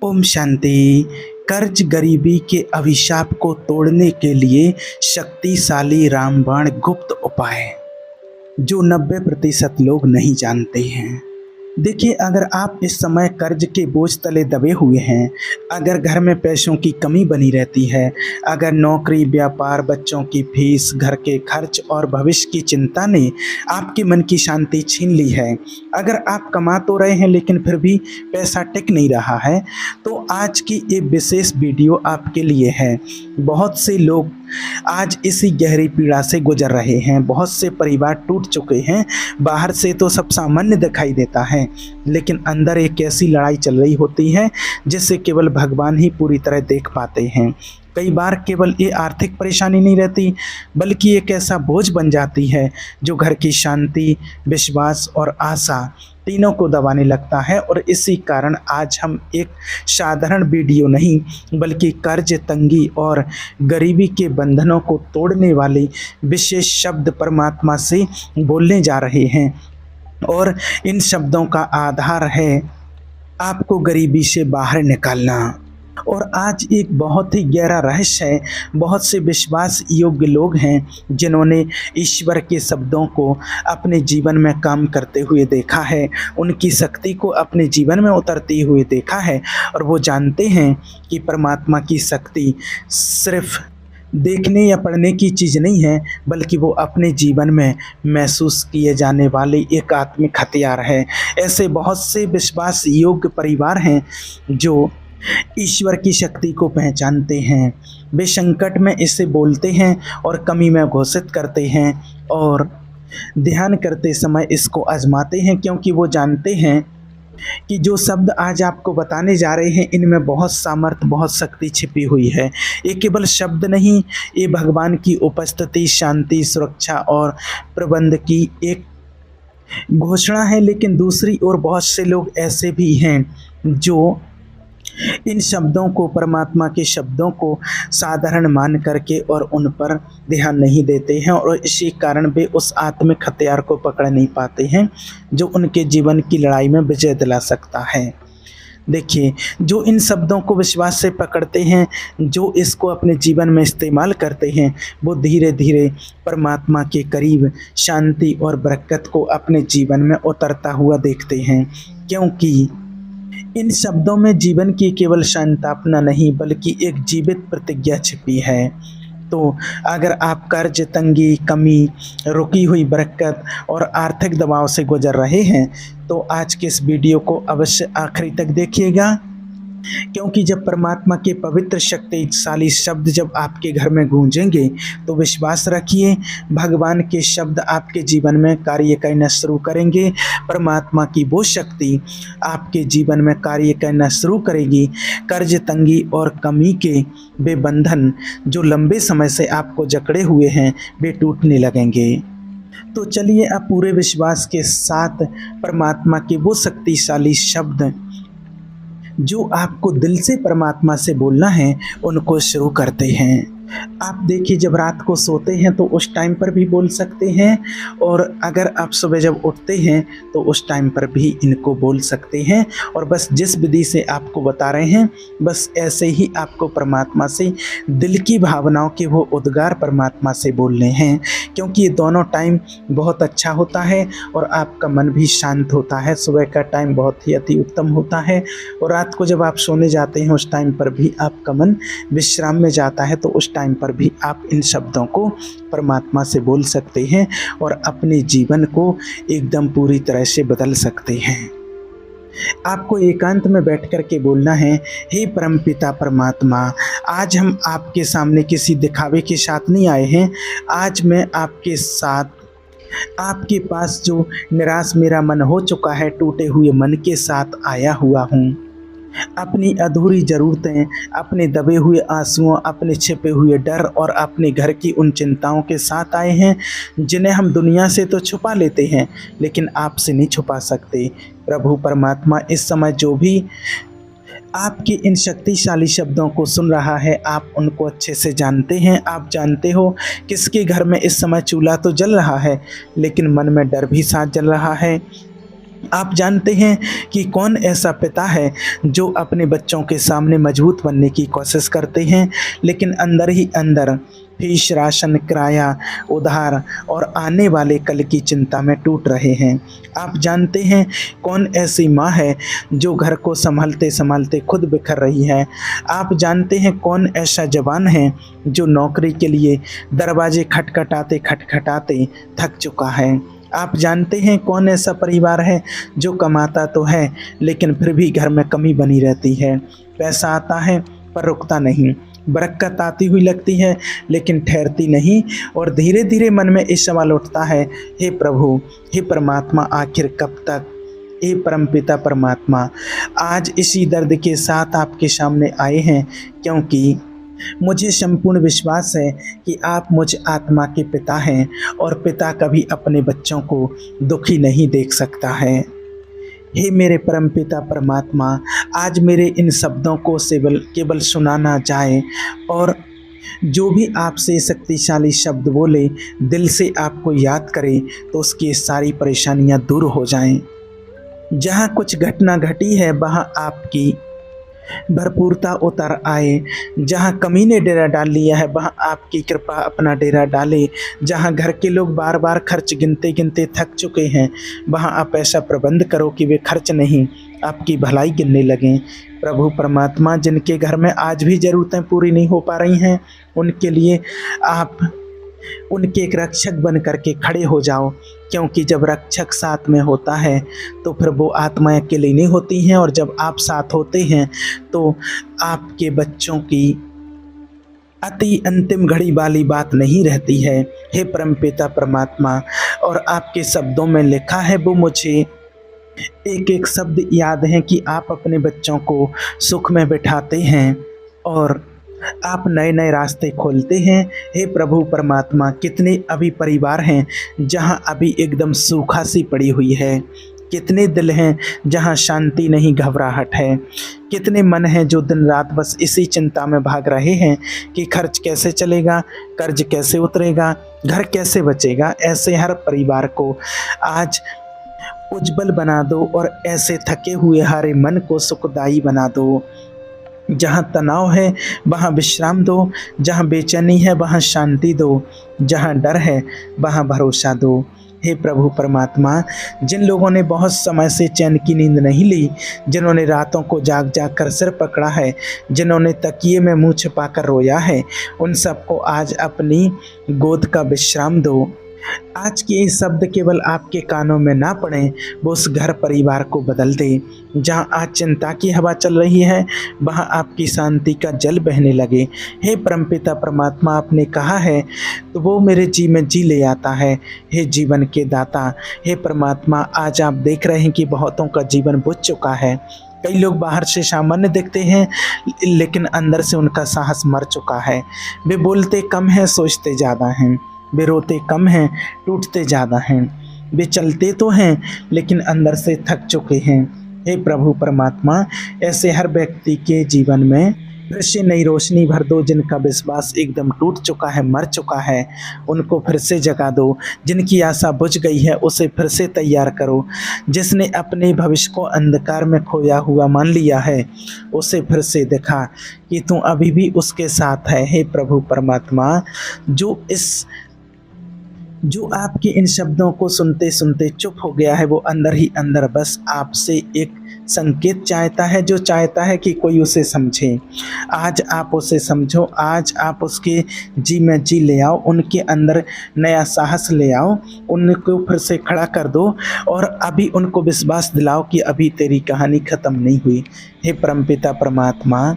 ओम शांति। कर्ज गरीबी के अभिशाप को तोड़ने के लिए शक्तिशाली रामबाण गुप्त उपाय जो 90% लोग नहीं जानते हैं। देखिए, अगर आप इस समय कर्ज के बोझ तले दबे हुए हैं, अगर घर में पैसों की कमी बनी रहती है, अगर नौकरी, व्यापार, बच्चों की फीस, घर के खर्च और भविष्य की चिंता ने आपके मन की शांति छीन ली है, अगर आप कमा तो रहे हैं लेकिन फिर भी पैसा टिक नहीं रहा है, तो आज की ये विशेष वीडियो आपके लिए है। बहुत से लोग आज इसी गहरी पीड़ा से गुजर रहे हैं। बहुत से परिवार टूट चुके हैं। बाहर से तो सब सामान्य दिखाई देता है, लेकिन अंदर एक ऐसी लड़ाई चल रही होती है जिसे केवल भगवान ही पूरी तरह देख पाते हैं। कई बार केवल ये आर्थिक परेशानी नहीं रहती, बल्कि एक ऐसा बोझ बन जाती है जो घर की शांति, विश्वास और आशा तीनों को दबाने लगता है। और इसी कारण आज हम एक साधारण वीडियो नहीं, बल्कि कर्ज, तंगी और गरीबी के बंधनों को तोड़ने वाले विशेष शब्द परमात्मा से बोलने जा रहे हैं। और इन शब्दों का आधार है आपको गरीबी से बाहर निकालना। और आज एक बहुत ही गहरा रहस्य है। बहुत से विश्वास योग्य लोग हैं जिन्होंने ईश्वर के शब्दों को अपने जीवन में काम करते हुए देखा है, उनकी शक्ति को अपने जीवन में उतरती हुए देखा है, और वो जानते हैं कि परमात्मा की शक्ति सिर्फ देखने या पढ़ने की चीज़ नहीं है, बल्कि वो अपने जीवन में महसूस किए जाने वाले एक आत्मिक हथियार है। ऐसे बहुत से विश्वास योग्य परिवार हैं जो ईश्वर की शक्ति को पहचानते हैं। वे संकट में इसे बोलते हैं और कमी में घोषित करते हैं, और ध्यान करते समय इसको आजमाते हैं, क्योंकि वो जानते हैं कि जो शब्द आज आपको बताने जा रहे हैं, इनमें बहुत सामर्थ्य, बहुत शक्ति छिपी हुई है। ये केवल शब्द नहीं, ये भगवान की उपस्थिति, शांति, सुरक्षा और प्रबंध की एक घोषणा है। लेकिन दूसरी ओर बहुत से लोग ऐसे भी हैं जो इन शब्दों को, परमात्मा के शब्दों को साधारण मान करके और उन पर ध्यान नहीं देते हैं, और इसी कारण वे उस आत्मिक हथियार को पकड़ नहीं पाते हैं जो उनके जीवन की लड़ाई में विजय दिला सकता है। देखिए, जो इन शब्दों को विश्वास से पकड़ते हैं, जो इसको अपने जीवन में इस्तेमाल करते हैं, वो धीरे धीरे परमात्मा के करीब शांति और बरकत को अपने जीवन में उतरता हुआ देखते हैं। क्योंकि इन शब्दों में जीवन की केवल संतापना नहीं, बल्कि एक जीवित प्रतिज्ञा छिपी है। तो अगर आप कर्ज, तंगी, कमी, रुकी हुई बरकत और आर्थिक दबाव से गुजर रहे हैं, तो आज के इस वीडियो को अवश्य आखिरी तक देखिएगा, क्योंकि जब परमात्मा के पवित्र शक्तिशाली शब्द जब आपके घर में गूंजेंगे, तो विश्वास रखिए, भगवान के शब्द आपके जीवन में कार्य करना शुरू करेंगे। परमात्मा की वो शक्ति आपके जीवन में कार्य करना शुरू करेगी। कर्ज, तंगी और कमी के वे बंधन जो लंबे समय से आपको जकड़े हुए हैं, वे टूटने लगेंगे। तो चलिए अब पूरे विश्वास के साथ परमात्मा के वो शक्तिशाली शब्द जो आपको दिल से परमात्मा से बोलना है, उनको शुरू करते हैं। आप देखिए, जब रात को सोते हैं तो उस टाइम पर भी बोल सकते हैं, और अगर आप सुबह जब उठते हैं तो उस टाइम पर भी इनको बोल सकते हैं। और बस जिस विधि से आपको बता रहे हैं, बस ऐसे ही आपको परमात्मा से दिल की भावनाओं के वो उद्गार परमात्मा से बोलने हैं, क्योंकि ये दोनों टाइम बहुत अच्छा होता है और आपका मन भी शांत होता है। सुबह का टाइम बहुत ही अति उत्तम होता है, और रात को जब आप सोने जाते हैं उस टाइम पर भी आपका मन विश्राम में जाता है, तो उस टाइम पर भी आप इन शब्दों को परमात्मा से बोल सकते हैं और अपने जीवन को एकदम पूरी तरह से बदल सकते हैं। आपको एकांत में बैठ कर के बोलना है, हे परमपिता परमात्मा, आज हम आपके सामने किसी दिखावे के साथ नहीं आए हैं। आज मैं आपके साथ, आपके पास जो निराश मेरा मन हो चुका है, टूटे हुए मन के साथ आया हुआ हूँ। अपनी अधूरी ज़रूरतें, अपने दबे हुए आंसुओं, अपने छिपे हुए डर और अपने घर की उन चिंताओं के साथ आए हैं, जिन्हें हम दुनिया से तो छुपा लेते हैं, लेकिन आपसे नहीं छुपा सकते। प्रभु परमात्मा, इस समय जो भी आपके इन शक्तिशाली शब्दों को सुन रहा है, आप उनको अच्छे से जानते हैं। आप जानते हो किसके घर में इस समय चूल्हा तो जल रहा है, लेकिन मन में डर भी साथ जल रहा है। आप जानते हैं कि कौन ऐसा पिता है जो अपने बच्चों के सामने मजबूत बनने की कोशिश करते हैं, लेकिन अंदर ही अंदर फीस, राशन, किराया, उधार और आने वाले कल की चिंता में टूट रहे हैं। आप जानते हैं कौन ऐसी माँ है जो घर को संभालते संभालते खुद बिखर रही है। आप जानते हैं कौन ऐसा जवान है जो नौकरी के लिए दरवाजे खटखटाते खटखटाते थक चुका है। आप जानते हैं कौन ऐसा परिवार है जो कमाता तो है लेकिन फिर भी घर में कमी बनी रहती है। पैसा आता है पर रुकता नहीं, बरकत आती हुई लगती है लेकिन ठहरती नहीं, और धीरे धीरे मन में ये सवाल उठता है, हे प्रभु, हे परमात्मा, आखिर कब तक। हे परमपिता परमात्मा, आज इसी दर्द के साथ आपके सामने आए हैं, क्योंकि मुझे संपूर्ण विश्वास है कि आप मुझ आत्मा के पिता हैं और पिता कभी अपने बच्चों को दुखी नहीं देख सकता है। हे मेरे परमपिता परमात्मा, आज मेरे इन शब्दों को केवल सुना ना जाए, और जो भी आपसे शक्तिशाली शब्द बोले दिल से आपको याद करे तो उसकी सारी परेशानियां दूर हो जाएं। जहाँ कुछ घटना घटी है वहाँ आपकी भरपूरता उतर आए। जहाँ कमी ने डेरा डाल लिया है वहाँ आपकी कृपा अपना डेरा डाले। जहाँ घर के लोग बार बार खर्च गिनते गिनते थक चुके हैं वहाँ आप ऐसा प्रबंध करो कि वे खर्च नहीं, आपकी भलाई गिनने लगें। प्रभु परमात्मा, जिनके घर में आज भी ज़रूरतें पूरी नहीं हो पा रही हैं, उनके लिए आप उनके एक रक्षक बन करके खड़े हो जाओ, क्योंकि जब रक्षक साथ में होता है तो फिर वो आत्माएं अकेली नहीं होती हैं, और जब आप साथ होते हैं तो आपके बच्चों की अति अंतिम घड़ी वाली बात नहीं रहती है। हे परमपिता परमात्मा, और आपके शब्दों में लिखा है, वो मुझे एक एक शब्द याद है कि आप अपने बच्चों को सुख में बिठाते हैं और आप नए नए रास्ते खोलते हैं। हे प्रभु परमात्मा, कितने अभी परिवार हैं जहां अभी एकदम सूखा सी पड़ी हुई है, कितने दिल हैं जहां शांति नहीं, घबराहट है, कितने मन हैं जो दिन रात बस इसी चिंता में भाग रहे हैं कि खर्च कैसे चलेगा, कर्ज कैसे उतरेगा, घर कैसे बचेगा। ऐसे हर परिवार को आज उज्जवल बना दो और ऐसे थके हुए हरे मन को सुखदायी बना दो। जहाँ तनाव है वहाँ विश्राम दो, जहाँ बेचैनी है वहाँ शांति दो, जहाँ डर है वहाँ भरोसा दो। हे प्रभु परमात्मा, जिन लोगों ने बहुत समय से चैन की नींद नहीं ली, जिन्होंने रातों को जाग जाग कर सिर पकड़ा है, जिन्होंने तकिए में मुँह छिपाकर रोया है, उन सबको आज अपनी गोद का विश्राम दो। आज के ये शब्द केवल आपके कानों में ना पड़े, वो उस घर परिवार को बदल दे। जहाँ आज चिंता की हवा चल रही है वहाँ आपकी शांति का जल बहने लगे। हे परमपिता परमात्मा, आपने कहा है तो वो मेरे जी में जी ले आता है। हे जीवन के दाता, हे परमात्मा, आज आप देख रहे हैं कि बहुतों का जीवन बुझ चुका है। कई लोग बाहर से सामान्य दिखते हैं लेकिन अंदर से उनका साहस मर चुका है। वे बोलते कम हैं, सोचते ज़्यादा हैं। वे रोते कम हैं, टूटते ज़्यादा हैं। वे चलते तो हैं लेकिन अंदर से थक चुके हैं। हे प्रभु परमात्मा, ऐसे हर व्यक्ति के जीवन में फिर से नई रोशनी भर दो। जिनका विश्वास एकदम टूट चुका है, मर चुका है, उनको फिर से जगा दो। जिनकी आशा बुझ गई है उसे फिर से तैयार करो। जिसने अपने भविष्य को अंधकार में खोया हुआ मान लिया है उसे फिर से दिखा कि तू अभी भी उसके साथ है। हे प्रभु परमात्मा, जो आपके इन शब्दों को सुनते सुनते चुप हो गया है, वो अंदर ही अंदर बस आपसे एक संकेत चाहता है, जो चाहता है कि कोई उसे समझे। आज आप उसे समझो, आज आप उसके जी में जी ले आओ, उनके अंदर नया साहस ले आओ, उनको फिर से खड़ा कर दो और अभी उनको विश्वास दिलाओ कि अभी तेरी कहानी ख़त्म नहीं हुई। हे परमपिता परमात्मा,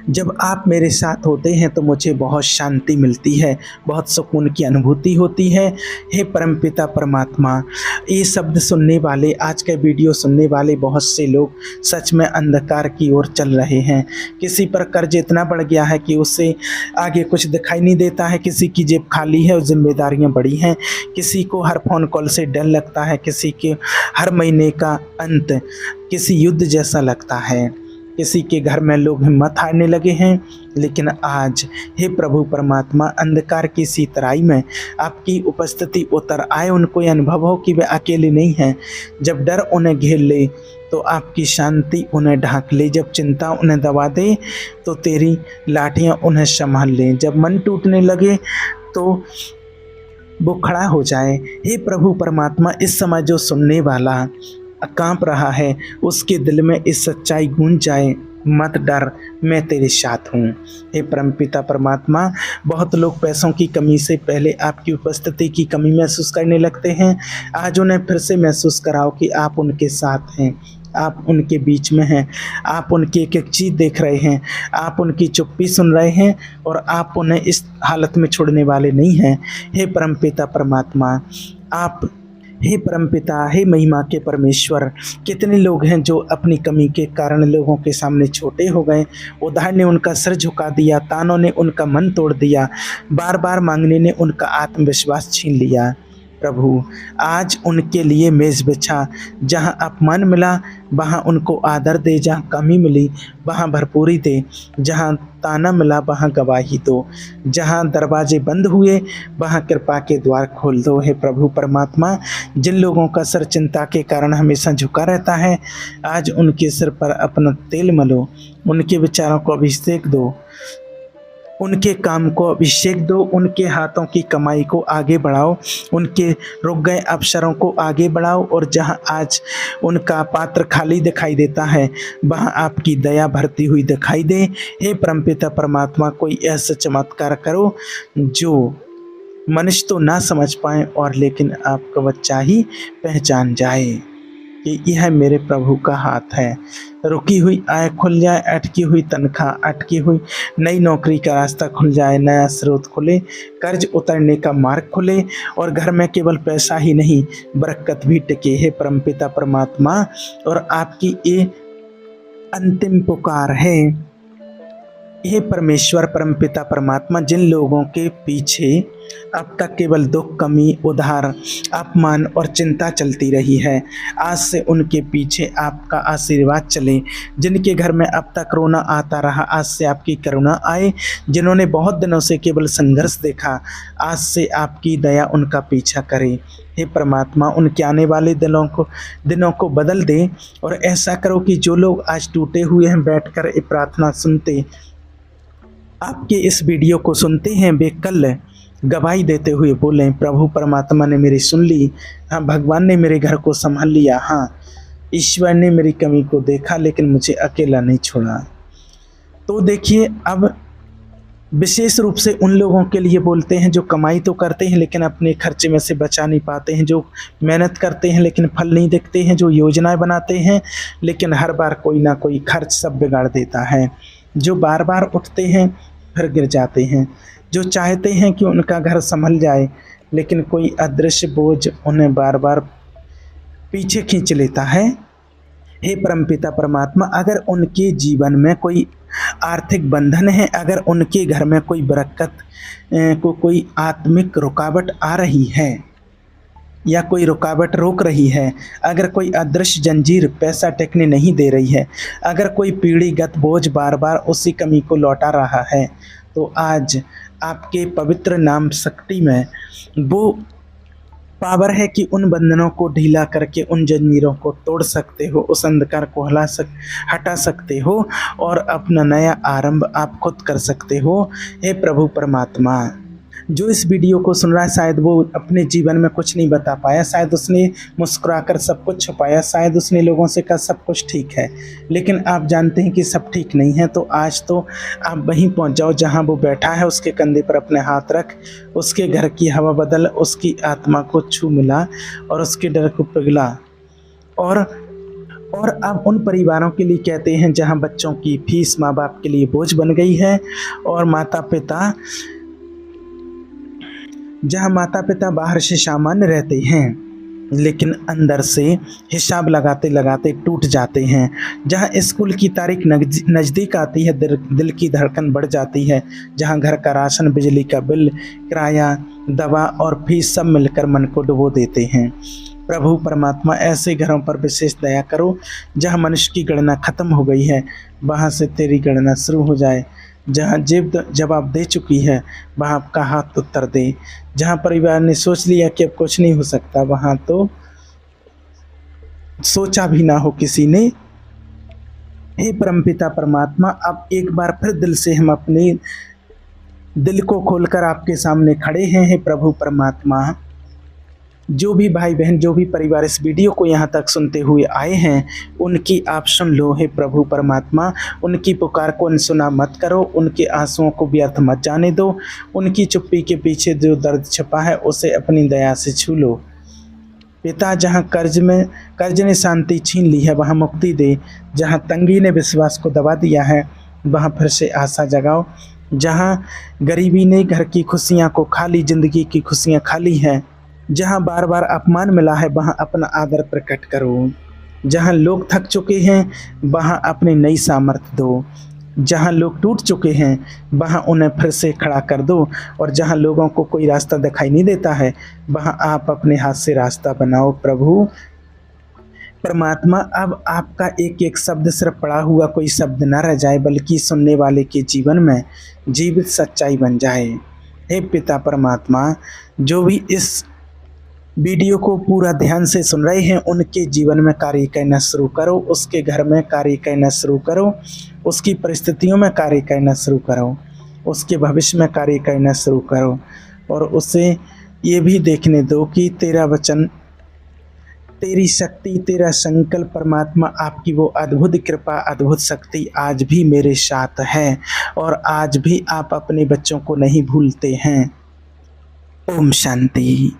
जब आप मेरे साथ होते हैं तो मुझे बहुत शांति मिलती है, बहुत सुकून की अनुभूति होती है। हे परमपिता परमात्मा, ये शब्द सुनने वाले, आज का वीडियो सुनने वाले बहुत से लोग सच में अंधकार की ओर चल रहे हैं। किसी पर कर्ज इतना बढ़ गया है कि उससे आगे कुछ दिखाई नहीं देता है, किसी की जेब खाली है और जिम्मेदारियां बड़ी हैं, किसी को हर फ़ोन कॉल से डर लगता है, किसी के हर महीने का अंत किसी युद्ध जैसा लगता है। किसी के घर में लोग हिम्मत हारने लगे हैं, लेकिन आज हे प्रभु परमात्मा, अंधकार की सी तराई में आपकी उपस्थिति उतर आए, उनको यह अनुभव हो कि वे अकेले नहीं हैं। जब डर उन्हें घेर ले तो आपकी शांति उन्हें ढांक ले, जब चिंता उन्हें दबा दे तो तेरी लाठियां उन्हें संभाल लें, जब मन टूटने लगे तो वो खड़ा हो जाए। हे प्रभु परमात्मा, इस समय जो सुनने वाला कांप रहा है उसके दिल में इस सच्चाई गूंज जाए, मत डर, मैं तेरे साथ हूँ। हे परमपिता परमात्मा, बहुत लोग पैसों की कमी से पहले आपकी उपस्थिति की कमी महसूस करने लगते हैं। आज उन्हें फिर से महसूस कराओ कि आप उनके साथ हैं, आप उनके बीच में हैं, आप उनकी एक एक चीज़ देख रहे हैं, आप उनकी चुप्पी सुन रहे हैं और आप उन्हें इस हालत में छोड़ने वाले नहीं हैं। हे परमपिता परमात्मा, आप हे परमपिता, हे महिमा के परमेश्वर, कितने लोग हैं जो अपनी कमी के कारण लोगों के सामने छोटे हो गए। उधार ने उनका सिर झुका दिया, तानों ने उनका मन तोड़ दिया, बार बार मांगने ने उनका आत्मविश्वास छीन लिया। प्रभु, आज उनके लिए मेज़ बिछा, जहाँ अपमान मिला वहाँ उनको आदर दे, जहाँ कमी मिली वहाँ भरपूरी दे, जहाँ ताना मिला वहाँ गवाही दो, जहाँ दरवाजे बंद हुए वहाँ कृपा के द्वार खोल दो। हे प्रभु परमात्मा, जिन लोगों का सिर चिंता के कारण हमेशा झुका रहता है, आज उनके सिर पर अपना तेल मलो, उनके विचारों को अभिषेक दो, उनके काम को अभिषेक दो, उनके हाथों की कमाई को आगे बढ़ाओ, उनके रुक गए अवसरों को आगे बढ़ाओ, और जहां आज उनका पात्र खाली दिखाई देता है वहां आपकी दया भरती हुई दिखाई दे। हे परमपिता परमात्मा, कोई ऐसा चमत्कार करो जो मनुष्य तो ना समझ पाए और लेकिन आपका बच्चा ही पहचान जाए कि यह मेरे प्रभु का हाथ है। रुकी हुई आय खुल जाए, अटकी हुई तनख्वाह, अटकी हुई नई नौकरी का रास्ता खुल जाए, नया स्रोत खुले, कर्ज उतरने का मार्ग खुले और घर में केवल पैसा ही नहीं बरकत भी टिके। हे परमपिता परमात्मा, और आपकी ये अंतिम पुकार है। हे परमेश्वर परमपिता परमात्मा, जिन लोगों के पीछे अब तक केवल दुख, कमी, उधार, अपमान और चिंता चलती रही है, आज से उनके पीछे आपका आशीर्वाद चले। जिनके घर में अब तक रोना आता रहा, आज से आपकी करुणा आए। जिन्होंने बहुत दिनों से केवल संघर्ष देखा, आज से आपकी दया उनका पीछा करे। हे परमात्मा, उनके आने वाले दिनों को बदल दे और ऐसा करो कि जो लोग आज टूटे हुए हैं बैठकर ये प्रार्थना सुनते, आपके इस वीडियो को सुनते हैं, वे कल गवाही देते हुए बोलें, प्रभु परमात्मा ने मेरी सुन ली, हाँ भगवान ने मेरे घर को संभाल लिया, हाँ ईश्वर ने मेरी कमी को देखा लेकिन मुझे अकेला नहीं छोड़ा। तो देखिए, अब विशेष रूप से उन लोगों के लिए बोलते हैं जो कमाई तो करते हैं लेकिन अपने खर्चे में से बचा नहीं पाते हैं, जो मेहनत करते हैं लेकिन फल नहीं दिखते हैं, जो योजनाएं बनाते हैं लेकिन हर बार कोई ना कोई खर्च सब बिगाड़ देता है, जो बार बार उठते हैं फिर गिर जाते हैं, जो चाहते हैं कि उनका घर संभल जाए लेकिन कोई अदृश्य बोझ उन्हें बार बार पीछे खींच लेता है। हे परमपिता परमात्मा, अगर उनके जीवन में कोई आर्थिक बंधन है, अगर उनके घर में कोई बरकत को कोई आत्मिक रुकावट आ रही है या कोई रुकावट रोक रही है, अगर कोई अदृश्य जंजीर पैसा टेकने नहीं दे रही है, अगर कोई पीढ़ीगत बोझ बार बार उसी कमी को लौटा रहा है, तो आज आपके पवित्र नाम शक्ति में वो पावर है कि उन बंधनों को ढीला करके उन जंजीरों को तोड़ सकते हो, उस अंधकार को हटा सकते हो और अपना नया आरंभ आप खुद कर सकते हो। हे प्रभु परमात्मा, जो इस वीडियो को सुन रहा है शायद वो अपने जीवन में कुछ नहीं बता पाया, शायद उसने मुस्कुराकर सब कुछ छुपाया, शायद उसने लोगों से कहा सब कुछ ठीक है, लेकिन आप जानते हैं कि सब ठीक नहीं है। तो आज तो आप वहीं पहुंच जाओ जहां वो बैठा है, उसके कंधे पर अपने हाथ रख, उसके घर की हवा बदल, उसकी आत्मा को छू मिला और उसके डर को पिघला। और अब उन परिवारों के लिए कहते हैं जहां बच्चों की फीस माँ बाप के लिए बोझ बन गई है और जहाँ माता पिता बाहर से सामान्य रहते हैं लेकिन अंदर से हिसाब लगाते लगाते टूट जाते हैं, जहाँ स्कूल की तारीख नज़दीक आती है दिल की धड़कन बढ़ जाती है, जहाँ घर का राशन, बिजली का बिल, किराया, दवा और फीस सब मिलकर मन को डुबो देते हैं। प्रभु परमात्मा ऐसे घरों पर विशेष दया करो जहाँ मनुष्य की गणना खत्म हो गई है, वहाँ से तेरी गणना शुरू हो जाए। जहाँ जीव जवाब दे चुकी है, वहाँ आपका हाथ उत्तर दे। जहाँ परिवार ने सोच लिया कि अब कुछ नहीं हो सकता, वहाँ तो सोचा भी ना हो किसी ने। हे परमपिता परमात्मा, अब एक बार फिर दिल से हम अपने दिल को खोलकर आपके सामने खड़े हैं। हे प्रभु परमात्मा, जो भी भाई बहन, जो भी परिवार इस वीडियो को यहाँ तक सुनते हुए आए हैं, उनकी आप सुन लो। हे प्रभु परमात्मा, उनकी पुकार को अनसुना मत करो, उनके आंसुओं को व्यर्थ मत जाने दो। उनकी चुप्पी के पीछे जो दर्द छिपा है उसे अपनी दया से छू लो। पिता, जहाँ कर्ज ने शांति छीन ली है वहाँ मुक्ति दे। जहाँ तंगी ने विश्वास को दबा दिया है वहाँ फिर से आशा जगाओ। जहाँ गरीबी ने घर की खुशियाँ को खा ली, जिंदगी की खुशियाँ खा ली हैं, जहाँ बार बार अपमान मिला है वहाँ अपना आदर प्रकट करो। जहाँ लोग थक चुके हैं वहाँ अपनी नई सामर्थ्य दो। जहाँ लोग टूट चुके हैं वहाँ उन्हें फिर से खड़ा कर दो। और जहाँ लोगों को कोई रास्ता दिखाई नहीं देता है वहाँ आप अपने हाथ से रास्ता बनाओ। प्रभु परमात्मा, अब आपका एक एक शब्द सिर्फ पढ़ा हुआ कोई शब्द न रह जाए, बल्कि सुनने वाले के जीवन में जीवित सच्चाई बन जाए। हे पिता परमात्मा, जो भी इस वीडियो को पूरा ध्यान से सुन रहे हैं उनके जीवन में कार्य करना शुरू करो, उसके घर में कार्य करना शुरू करो, उसकी परिस्थितियों में कार्य करना शुरू करो, उसके भविष्य में कार्य करना शुरू करो। और उसे ये भी देखने दो कि तेरा वचन, तेरी शक्ति, तेरा संकल्प परमात्मा, आपकी वो अद्भुत कृपा, अद्भुत शक्ति आज भी मेरे साथ है और आज भी आप अपने बच्चों को नहीं भूलते हैं। ओम शांति।